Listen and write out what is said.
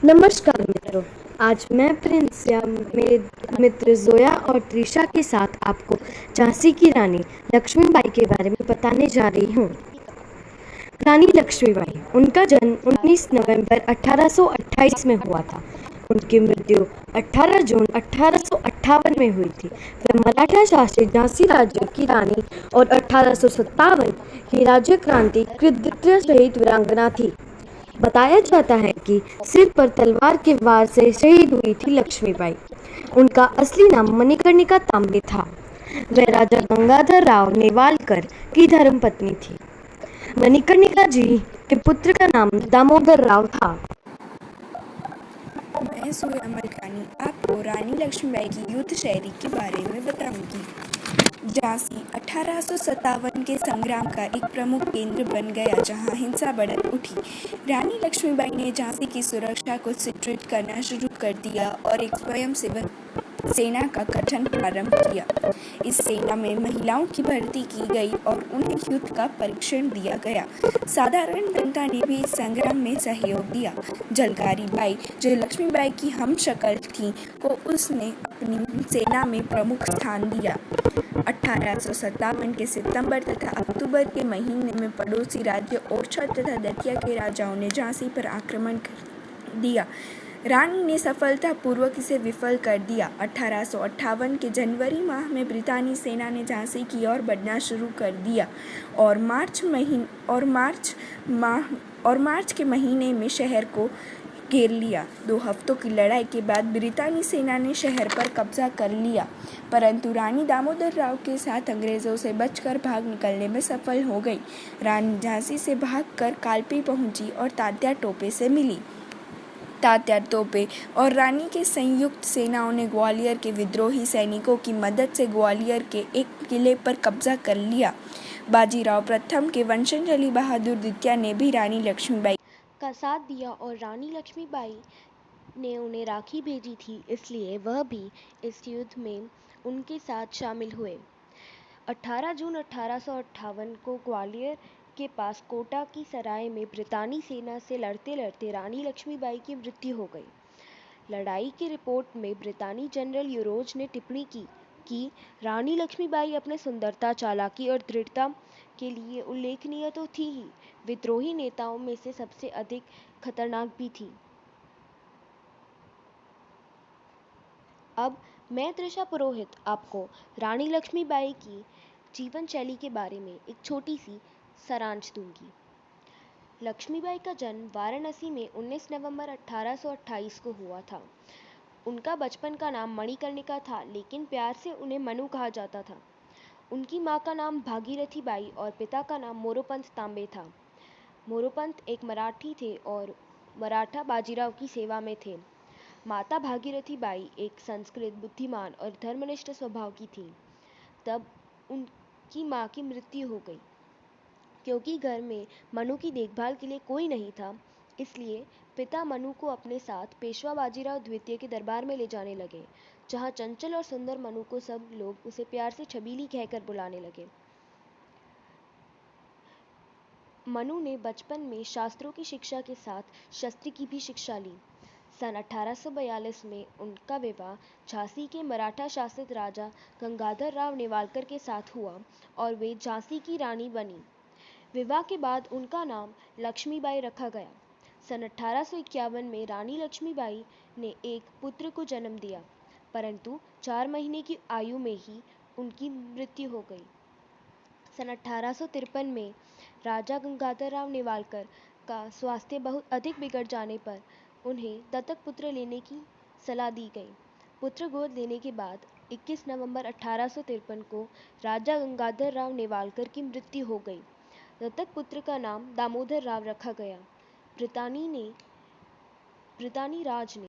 नमस्कार मित्रों। आज मैं प्रिंस या मेरे मित्र जोया और त्रिशा के साथ आपको झांसी की रानी लक्ष्मीबाई के बारे में बताने जा रही हूँ। रानी लक्ष्मीबाई, उनका जन्म 19 नवंबर 1828 में हुआ था। उनकी मृत्यु 18 जून 1858 में हुई थी। वह मराठा शासित झांसी राज्य की रानी और 1857 की राज्य क्रांति की द्वितीय शहीद वीरांगना थी। बताया जाता है कि सिर पर तलवार के वार से शहीद हुई थी लक्ष्मीबाई। उनका असली नाम मणिकर्णिका तांबे था। वह राजा गंगाधर राव नेवालकर की धर्मपत्नी थी। मणिकर्णिका जी के पुत्र का नाम दामोदर राव था। मैं सोया मलकानी आपको रानी लक्ष्मीबाई की युद्ध शैली के बारे में बताऊंगी। झांसी 1857 के संग्राम का एक प्रमुख केंद्र बन गया, जहां हिंसा बढ़ उठी। रानी लक्ष्मीबाई ने झांसी की सुरक्षा को सुदृढ़ करना शुरू कर दिया और एक स्वयंसेवक सेना का गठन प्रारंभ किया। इस सेना में महिलाओं की भर्ती की गई और उन्हें युद्ध का प्रशिक्षण दिया गया। साधारण जनता ने भी इस संग्राम में सहयोग दिया। झलकारी बाई, जो लक्ष्मीबाई की हमशक्ल थी, को उसने अपनी सेना में प्रमुख स्थान दिया। 1857 के सितंबर तथा अक्टूबर के महीने में पड़ोसी राज्य ओरछा तथा दतिया के राजाओं ने झांसी पर आक्रमण कर दिया। रानी ने सफलतापूर्वक इसे विफल कर दिया। 1858 के जनवरी माह में ब्रितानी सेना ने झांसी की ओर बढ़ना शुरू कर दिया और मार्च के महीने में शहर को घेर लिया। 2 हफ्तों की लड़ाई के बाद ब्रितानी सेना ने शहर पर कब्जा कर लिया, परंतु रानी दामोदर राव के साथ अंग्रेजों से बचकर भाग निकलने में सफल हो गई। रानी झांसी से भागकर कालपी पहुंची और तात्या टोपे से मिली। तात्या टोपे और रानी के संयुक्त सेनाओं ने ग्वालियर के विद्रोही सैनिकों की मदद से ग्वालियर के एक किले पर कब्जा कर लिया। बाजीराव प्रथम के वंशज अली बहादुर द्वितीय ने भी रानी लक्ष्मीबाई का साथ दिया और रानी लक्ष्मीबाई ने उन्हें राखी भेजी थी, इसलिए वह भी इस युद्ध में उनके साथ शामिल हुए। 18 जून 1858 को ग्वालियर के पास कोटा की सराय में ब्रितानी सेना से लड़ते लड़ते रानी लक्ष्मीबाई की मृत्यु हो गई। लड़ाई की रिपोर्ट में ब्रितानी जनरल यूरोज ने टिप्पणी की कि रानी लक्ष्मीबाई अपने सुंदरता, चालाकी और दृढ़ता के लिए उल्लेखनीय तो थी ही, विद्रोही नेताओं में से सबसे अधिक खतरनाक भी थी। अब मैं त्रिशा पुरोहित आपको रानी लक्ष्मीबाई की जीवन शैली के बारे में एक छोटी सी सारांश दूंगी। लक्ष्मीबाई का जन्म वाराणसी में 19 नवंबर 1828 को हुआ था। उनका बचपन का नाम मणिकर्णिका था, लेकिन प्यार से उन्हें मनु कहा जाता था। उनकी माँ का नाम भागीरथी बाई और पिता का नाम मोरोपंत तांबे था। मोरोपंत एक मराठी थे और मराठा बाजीराव की सेवा में थे। माता भागीरथी बाई एक संस्कृत, बुद्धिमान और धर्मनिष्ठ स्वभाव की थी। तब उनकी माँ की मृत्यु हो गई। क्योंकि घर में मनु की देखभाल के लिए कोई नहीं था, इसलिए पिता मनु को अपने साथ पेशवा बाजीराव द्वितीय के दरबार में ले जाने लगे, जहाँ चंचल और सुंदर मनु को सब लोग उसे प्यार से छबीली कहकर बुलाने लगे। मनु ने बचपन में शास्त्रों की शिक्षा के साथ शस्त्र की भी शिक्षा ली। सन 1842 में उनका विवाह झांसी के मराठा शासित राजा गंगाधर राव नेवालकर के साथ हुआ और वे झांसी की रानी बनी। विवाह के बाद उनका नाम लक्ष्मीबाई रखा गया। सन 1851 में रानी लक्ष्मीबाई ने एक पुत्र को जन्म दिया, परंतु 4 महीने की आयु में ही उनकी मृत्यु हो गई। सन 1853 में राजा गंगाधर राव नेवालकर का स्वास्थ्य बहुत अधिक बिगड़ जाने पर उन्हें दत्तक पुत्र लेने की सलाह दी गई। पुत्र गोद लेने के बाद 21 नवंबर 1853 को राजा गंगाधर राव नेवालकर की मृत्यु हो गई। दत्तक पुत्र का नाम दामोदर राव रखा गया। ब्रितानी राज ने